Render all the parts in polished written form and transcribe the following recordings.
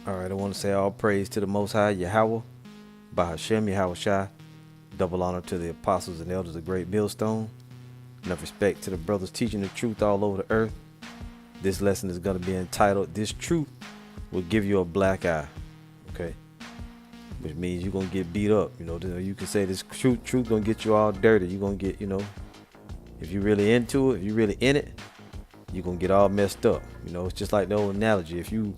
All right, I want to say all praise to the Most High, Yahawah, bahasham, Yahawashi. Double honor to the apostles and elders of Great Millstone. Enough respect to the brothers teaching the truth all over the earth. This lesson is going to be entitled, This Truth Will Give You a Black Eye. Okay? Which means you're going to get beat up. You know, you can say this truth going to get you all dirty. You're going to get, if you're really into it, if you're really in it, you're going to get all messed up. You know, it's just like the old analogy. If you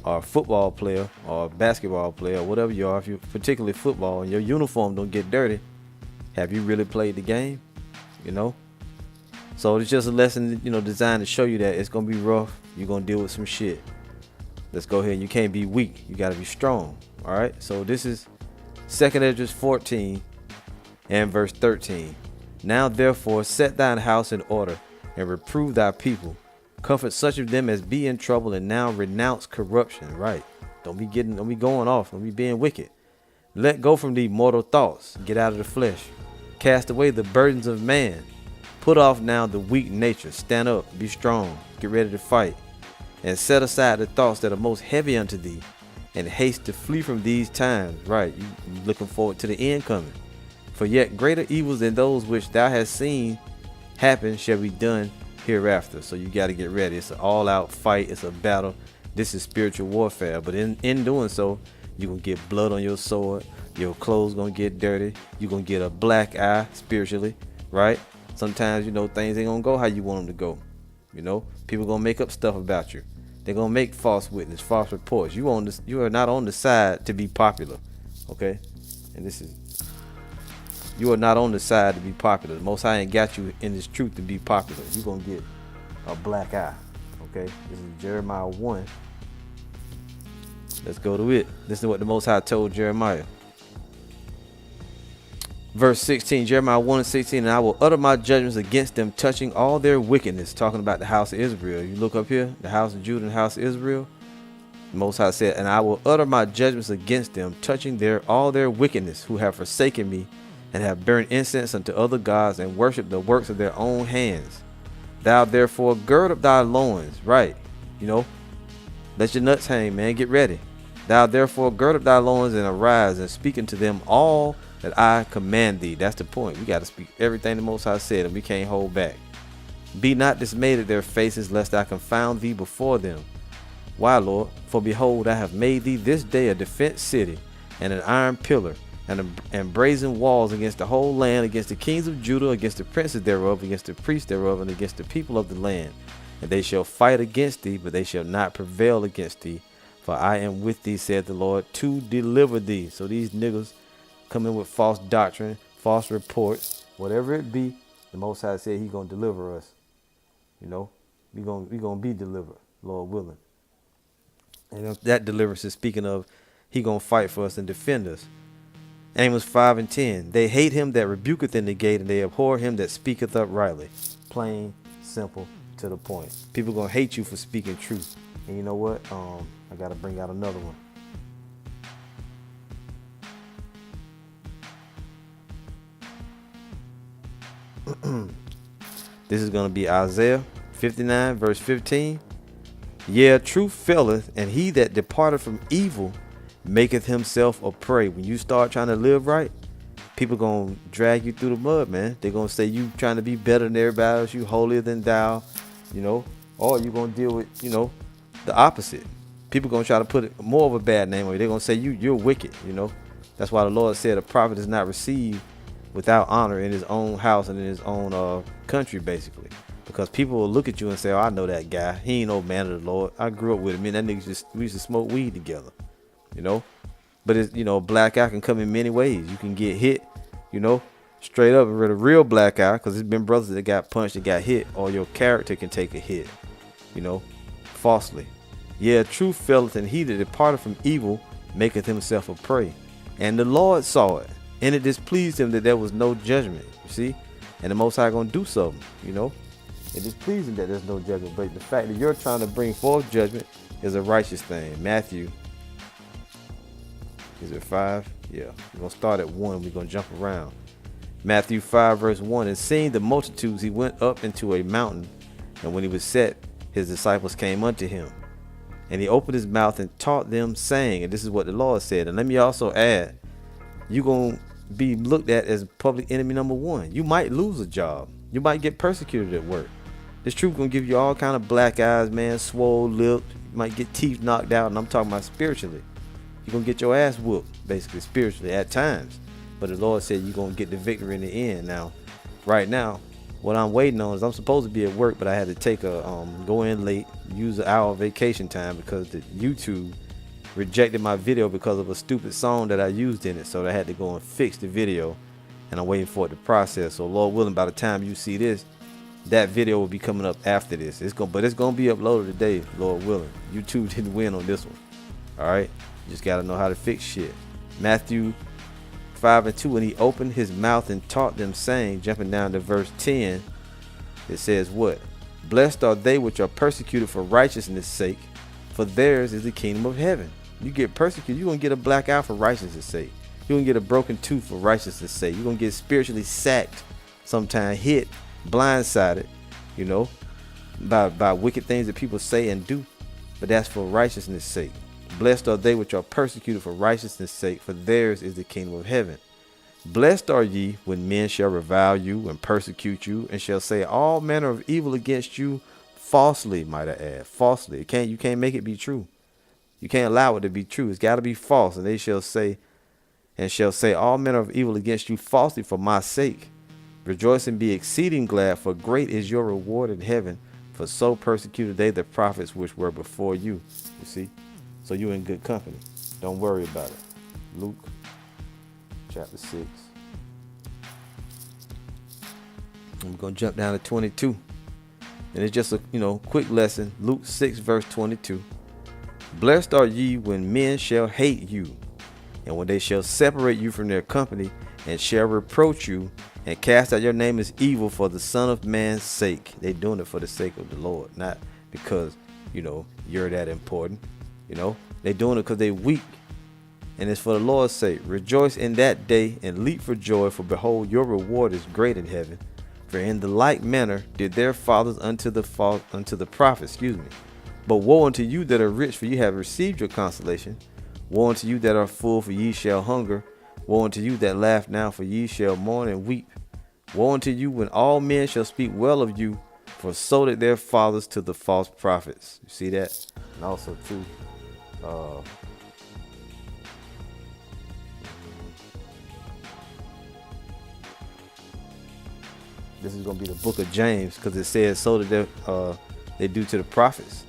are a football player or a basketball player or whatever you are, if you're particularly football and your uniform don't get dirty, have you really played the game? You know? So it's just a lesson, designed to show you that it's going to be rough. You're going to deal with some shit. Let's go ahead. You can't be weak. You got to be strong. All right? So this is 2nd Ezra 14 and verse 13. Now therefore set thine house in order and reprove thy people. Comfort such of them as be in trouble, and now renounce corruption. Right. Don't be going off. Don't be being wicked. Let go from thee mortal thoughts. Get out of the flesh. Cast away the burdens of man. Put off now the weak nature. Stand up. Be strong. Get ready to fight. And set aside the thoughts that are most heavy unto thee, and haste to flee from these times. Right. You looking forward to the end coming. For yet greater evils than those which thou hast seen happen shall be done hereafter. So you got to get ready. It's an all-out fight. It's a battle. This is spiritual warfare. But in doing so, you're going to get blood on your sword. Your clothes going to get dirty. You're going to get a black eye spiritually, right? Sometimes, things ain't going to go how you want them to go. People going to make up stuff about you. They're going to make false witness, false reports. You are not on the side to be popular, okay? And you are not on the side to be popular. The Most High ain't got you in this truth to be popular. You're going to get a black eye. Okay? This is Jeremiah 1. Let's go to it. This is what the Most High told Jeremiah. Verse 16, Jeremiah 1 and 16, and I will utter my judgments against them, touching all their wickedness. Talking about the house of Israel. You look up here, the house of Judah and the house of Israel. The Most High said, and I will utter my judgments against them, touching all their wickedness, who have forsaken me, and have burned incense unto other gods, and worshiped the works of their own hands. Thou therefore gird up thy loins. Right. Let your nuts hang, man. Get ready. Thou therefore gird up thy loins, and arise, and speak unto them all that I command thee. That's the point. We got to speak everything the Most High said, and we can't hold back. Be not dismayed at their faces, lest I confound thee before them. Why, Lord? For behold, I have made thee this day a defense city, and an iron pillar, and brazen walls against the whole land, against the kings of Judah, against the princes thereof, against the priests thereof, and against the people of the land. And they shall fight against thee, but they shall not prevail against thee. For I am with thee, saith the Lord, to deliver thee. So these niggas come in with false doctrine, false reports, whatever it be, the Most High said He gonna deliver us. We gonna be delivered, Lord willing. And that deliverance is speaking of He gonna fight for us and defend us. Amos 5 and 10. They hate him that rebuketh in the gate, and they abhor him that speaketh uprightly. Plain, simple, to the point. People gonna hate you for speaking truth. And you know what? I gotta bring out another one. This is gonna be Isaiah 59 verse 15. Yeah, truth faileth, and he that departed from evil maketh himself a prey. When you start trying to live right, people gonna drag you through the mud, man. They're gonna say you trying to be better than everybody else, you holier than thou, or you gonna deal with, the opposite. People gonna try to put more of a bad name on you. They're gonna say you're wicked, That's why the Lord said a prophet is not received without honor in his own house and in his own country, basically. Because people will look at you and say, oh, I know that guy. He ain't no man of the Lord. I grew up with him. Me and that nigga we used to smoke weed together. But it's, black eye can come in many ways. You can get hit, straight up with a real black eye, because there's been brothers that got punched and got hit, or your character can take a hit, falsely. Yeah, truth faileth, and he that departed from evil maketh himself a prey. And the Lord saw it, and it displeased him that there was no judgment. You see? And the Most High gonna do something, It displeased him that there's no judgment. But the fact that you're trying to bring forth judgment is a righteous thing. Matthew, is it 5? Yeah. We're going to start at 1. We're going to jump around. Matthew 5 verse 1. And seeing the multitudes, he went up into a mountain. And when he was set, his disciples came unto him. And he opened his mouth and taught them, saying, and this is what the Lord said. And let me also add, you're going to be looked at as public enemy number one. You might lose a job. You might get persecuted at work. This truth going to give you all kind of black eyes, man, swole lipped. You might get teeth knocked out. And I'm talking about spiritually. You're going to get your ass whooped, basically, spiritually at times. But the Lord said you're going to get the victory in the end. Now, right now, what I'm waiting on is I'm supposed to be at work, but I had to take go in late, use an hour of vacation time because the YouTube rejected my video because of a stupid song that I used in it. So I had to go and fix the video, and I'm waiting for it to process. So Lord willing, by the time you see this, that video will be coming up after this. But it's gonna be uploaded today, Lord willing. YouTube didn't win on this one. All right, you just gotta know how to fix shit. Matthew 5:2, and he opened his mouth and taught them, saying, jumping down to verse 10, it says what? Blessed are they which are persecuted for righteousness' sake, for theirs is the kingdom of heaven. You get persecuted, you're going to get a black eye for righteousness' sake. You're going to get a broken tooth for righteousness' sake. You're going to get spiritually sacked, sometimes hit, blindsided, you know, by wicked things that people say and do. But that's for righteousness' sake. Blessed are they which are persecuted for righteousness' sake, for theirs is the kingdom of heaven. Blessed are ye when men shall revile you and persecute you, and shall say all manner of evil against you falsely, might I add. Falsely. You can't make it be true. You can't allow it to be true. It's got to be false. And they shall say all manner of evil against you falsely for my sake. Rejoice and be exceeding glad, for great is your reward in heaven. For so persecuted they the prophets which were before you. You see? So you're in good company. Don't worry about it. Luke chapter 6. I'm going to jump down to 22. And it's just a quick lesson. Luke 6 verse 22. Blessed are ye when men shall hate you, and when they shall separate you from their company, and shall reproach you, and cast out your name as evil for the Son of Man's sake. They doing it for the sake of the Lord, not because you're that important. They doing it because they weak, and it's for the Lord's sake. Rejoice in that day and leap for joy, for behold, your reward is great in heaven. For in the like manner did their fathers unto the prophets. But woe unto you that are rich, for ye have received your consolation. Woe unto you that are full, for ye shall hunger. Woe unto you that laugh now, for ye shall mourn and weep. Woe unto you when all men shall speak well of you, for so did their fathers to the false prophets. You see that? And also too, this is going to be the book of James, because it says so did they do to the prophets.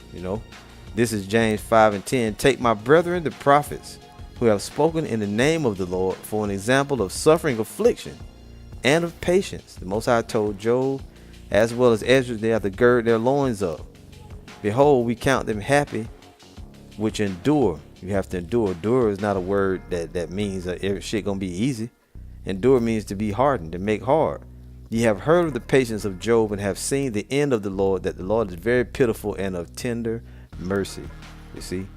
This is James 5:10. Take my brethren the prophets, who have spoken in the name of the Lord, for an example of suffering, affliction, and of patience. The Most High told Job, as well as Ezra, they have to gird their loins up. Behold, we count them happy which endure. You have to endure. Endure is not a word that means every shit gonna be easy. Endure means to be hardened, to make hard. Ye have heard of the patience of Job, and have seen the end of the Lord, that the Lord is very pitiful and of tender mercy. You see,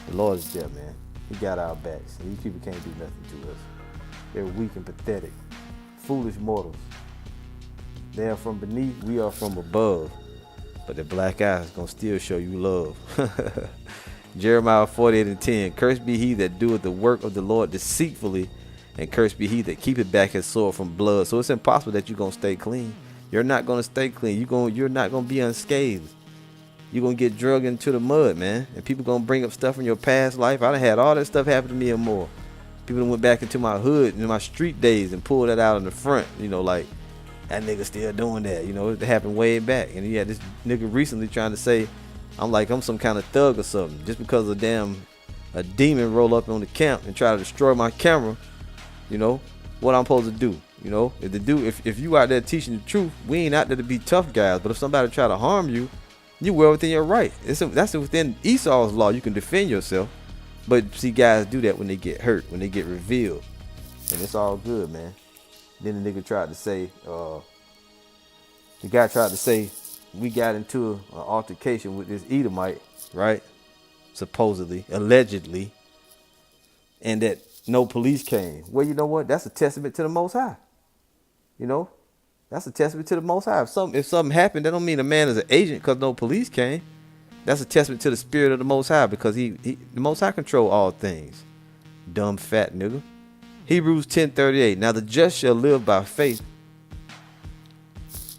the Lord is there, man. He got our backs. These people can't do nothing to us. They're weak and pathetic, foolish mortals. They are from beneath, we are from above. But the black eye is gonna still show you love. Jeremiah 48:10. Cursed be he that doeth the work of the Lord deceitfully, and cursed be he that keepeth back his sword from blood. So it's impossible that you're gonna stay clean. You're not gonna stay clean. You're not gonna be unscathed. You're gonna get drugged into the mud, man. And people gonna bring up stuff from your past life. I done had all that stuff happen to me and more. People done went back into my hood, in my street days, and pulled that out in the front. Like, that nigga still doing that. It happened way back. And you had this nigga recently trying to say I'm some kind of thug or something, just because a demon roll up on the camp and try to destroy my camera. What I'm supposed to do. If you out there teaching the truth, we ain't out there to be tough guys. But if somebody try to harm you, you well within your right. That's within Esau's law. You can defend yourself. But see, guys do that when they get hurt, when they get revealed, and it's all good, man. Then the nigga tried to say, we got into an altercation with this Edomite, right? Supposedly, allegedly, and that no police came. Well, you know what? That's a testament to the Most High. That's a testament to the Most High. If something happened, that don't mean a man is an agent because no police came. That's a testament to the spirit of the Most High, because the Most High control all things. Dumb fat nigga. Hebrews 10:38. Now the just shall live by faith.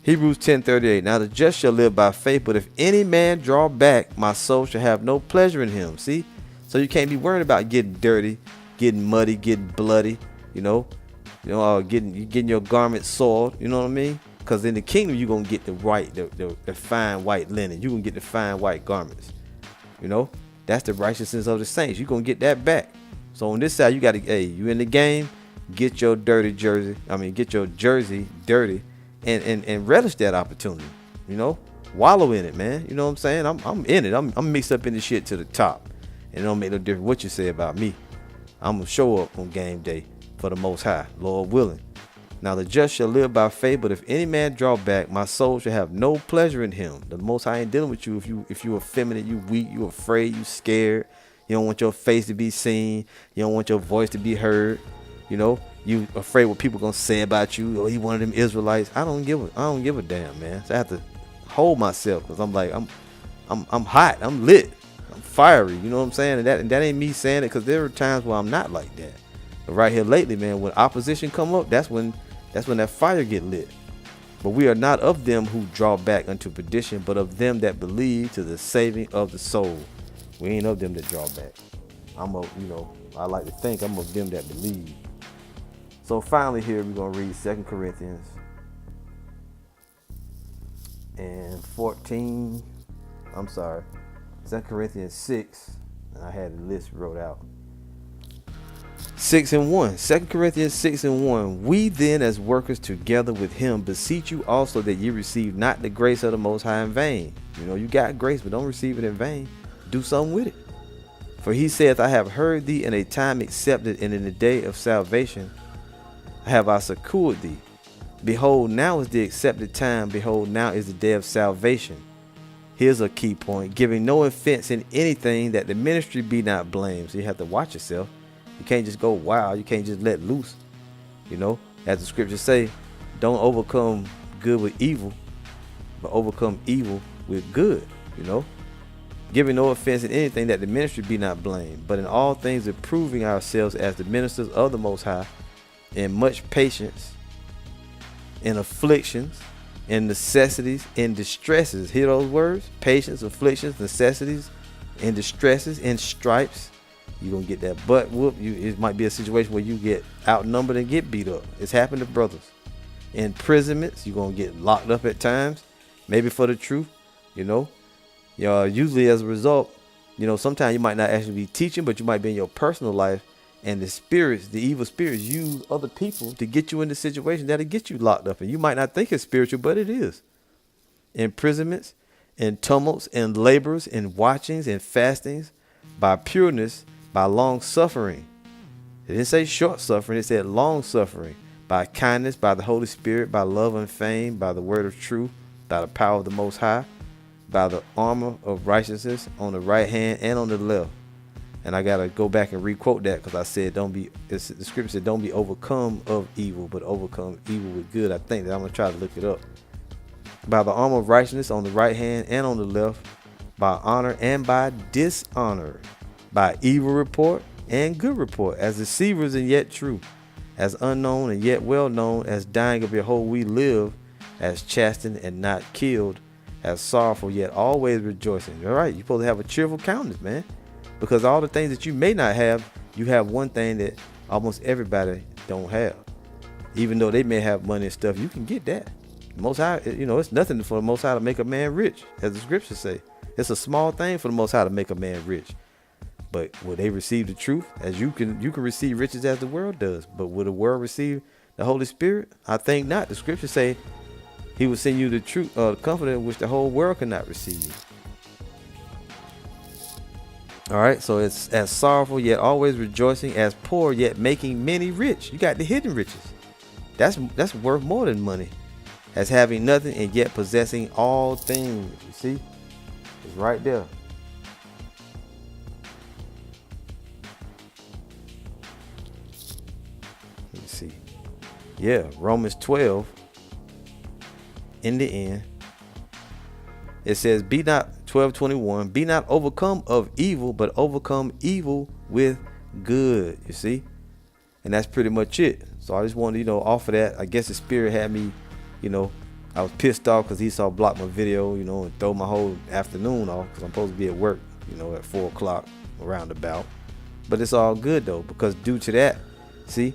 Hebrews 10:38. Now the just shall live by faith, but if any man draw back, my soul shall have no pleasure in him. See? So you can't be worried about getting dirty, getting muddy, getting bloody, getting your garments soiled, you know what I mean? Because in the kingdom, you're going to get the fine white linen. You're going to get the fine white garments. That's the righteousness of the saints. You're going to get that back. So on this side, you got to, you in the game, get your get your jersey dirty and relish that opportunity, wallow in it, man. You know what I'm saying? I'm in it. I'm mixed up in the shit to the top. And it don't make no difference what you say about me. I'm going to show up on game day for the Most High, Lord willing. Now the just shall live by faith, but if any man draw back, my soul shall have no pleasure in him. The Most High ain't dealing with you if you effeminate, you weak, you afraid, you scared. You don't want your face to be seen. You don't want your voice to be heard. You afraid what people gonna say about you. Oh, he one of them Israelites. I don't give a damn, man. So I have to hold myself, because I'm like I'm hot, I'm lit, I'm fiery. You know what I'm saying? And that ain't me saying it, because there are times where I'm not like that. But right here lately, man, when opposition come up, that's when that fire get lit. But we are not of them who draw back unto perdition, but of them that believe to the saving of the soul. We ain't of them that draw back. I like to think I'm of them that believe. So finally here, we're going to read 2 Corinthians and 14. 2 Corinthians 6. And I had a list wrote out. 6:1. 2 Corinthians 6:1. We then, as workers together with him, beseech you also that ye receive not the grace of the Most High in vain. You got grace, but don't receive it in vain. Do something with it. For he saith, I have heard thee in a time accepted, and in the day of salvation have I secured thee. Behold, now is the accepted time. Behold, now is the day of salvation. Here's a key point. Giving no offense in anything, that the ministry be not blamed. So you have to watch yourself. You can't just go wild. You can't just let loose. As the scriptures say, don't overcome good with evil, but overcome evil with good. Giving no offense in anything, that the ministry be not blamed, but in all things approving ourselves as the ministers of the Most High, in much patience, in afflictions, in necessities, in distresses. Hear those words? Patience, afflictions, necessities, in distresses, in stripes. You're going to get that butt whoop. It might be a situation where you get outnumbered and get beat up. It's happened to brothers. Imprisonments, you're going to get locked up at times, maybe for the truth, usually as a result, sometimes you might not actually be teaching, but you might be in your personal life, and the evil spirits use other people to get you into situations that'll get you locked up, and you might not think it's spiritual, but it is. Imprisonments, and tumults, and labors, and watchings, and fastings, by pureness, by long suffering. It didn't say short suffering, it said long suffering. By kindness, by the Holy Spirit, by love and fame, by the word of truth, by the power of the Most High, by the armor of righteousness on the right hand and on the left. And I got to go back and requote that, because I said the scripture said don't be overcome of evil, but overcome evil with good. I think that I'm going to try to look it up. By the armor of righteousness on the right hand and on the left, by honor and by dishonor, by evil report and good report, as deceivers and yet true, as unknown and yet well known, as dying of behold we live, as chastened and not killed, as sorrowful yet always rejoicing. All right, you're supposed to have a cheerful countenance, man, because all the things that you may not have, you have one thing that almost everybody don't have. Even though they may have money and stuff, you can get that. Most High, it's nothing for the Most High to make a man rich, as the scriptures say. It's a small thing for the Most High to make a man rich. But will they receive the truth? As you can receive riches as the world does. But will the world receive the Holy Spirit? I think not. The scriptures say he will send you the truth, the comforter, which the whole world cannot receive. All right, so it's as sorrowful yet always rejoicing, as poor yet making many rich. You got the hidden riches. That's worth more than money. As having nothing and yet possessing all things. You see? It's right there. Let me see. Yeah, Romans 12. In the end, it says, be not 12:21. Be not overcome of evil, but overcome evil with good. You see? And that's pretty much it. So I just wanted, off of that, I guess the spirit had me, I was pissed off because Esau blocked my video, and throw my whole afternoon off because I'm supposed to be at work, at 4 o'clock around about. But it's all good though, because due to that, see,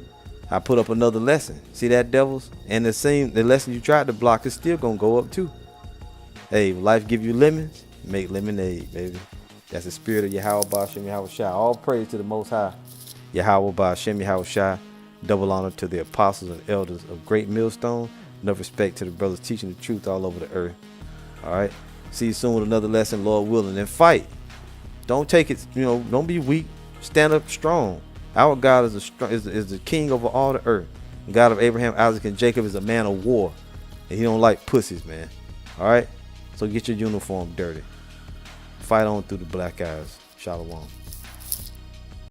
I put up another lesson. See that, devils? And the lesson you tried to block is still gonna go up too. Hey, life give you lemons, make lemonade, baby. That's the spirit of Yahawah, bahasham, Yahawashi. All praise to the Most High, Yahawah, bahasham, Yahawashi. Double honor to the apostles and elders of Great Millstone. Enough respect to the brothers teaching the truth all over the earth. All right. See you soon with another lesson, Lord willing. And fight. Don't take it, don't be weak. Stand up strong. Our God is the king over all the earth. The God of Abraham, Isaac, and Jacob is a man of war. And he don't like pussies, man. All right. So get your uniform dirty. Fight on through the black eyes. Shalom.